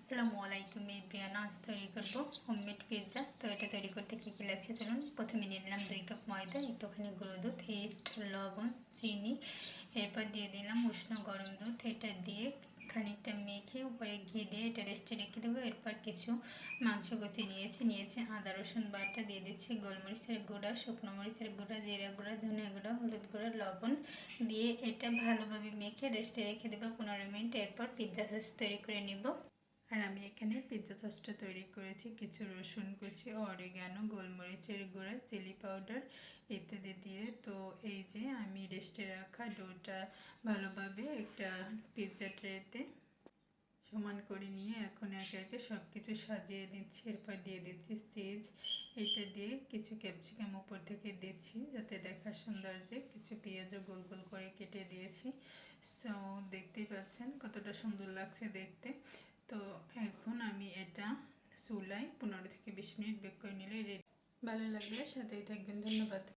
আসসালামু আলাইকুম এভরিওয়ান। আজ তৈরি করব হোমমেড পিৎজা। তো এটা তৈরি করতে কী কী লাগছে চলুন। প্রথমে নিয়ে নিলাম 2 কাপ ময়দা, একটুখানি গুঁড়ো দুধ, ইস্ট, লবণ, চিনি, এরপর দিয়ে দিলাম উষ্ণ গরম দুধ। এটা দিয়ে খানিকটা মেখে উপরে ঘি দিয়ে এটা রেস্টে রেখে দেবো। এরপর কিছু মাংস কুচি নিয়েছি আদা রসুন বাটা, দিয়ে দিচ্ছি গোলমরিচের গুঁড়া, শুকনো মরিচের গুঁড়া, জিরা গুঁড়া, ধনিয়া গুঁড়া, হলুদ গুঁড়া, লবণ দিয়ে এটা ভালোভাবে মেখে রেস্টে রেখে দেবো 15 মিনিট। এরপর পিৎজা সস তৈরি করে নিব। আর আমি এখানে পিৎজা সসটা তৈরি করেছি কিছু রসুন কুচি, অরিগানো, গোলমরিচের গুঁড়া, চিলি পাউডার ইত্যাদি দিয়ে। তো এই যে আমি রেস্টে রাখা ডোটা ভালোভাবে একটা পিৎজা ট্রেতে সমান করে নিয়ে এখন একে একে সব কিছু সাজিয়ে দিচ্ছি। এরপর দিয়ে দিচ্ছি চিজ, এটা দিয়ে কিছু ক্যাপসিকাম উপর থেকে দিচ্ছি যাতে দেখার সৌন্দর্যে। কিছু পেঁয়াজও গোল গোল করে কেটে দিয়েছি। সো দেখতেই পাচ্ছেন কতটা সুন্দর লাগছে দেখতে। তো এখন আমি এটা চুলায় 15 থেকে 20 মিনিট বেক করে নিলে রেডি। ভালো লাগলে সাথেই থাকবেন। ধন্যবাদ।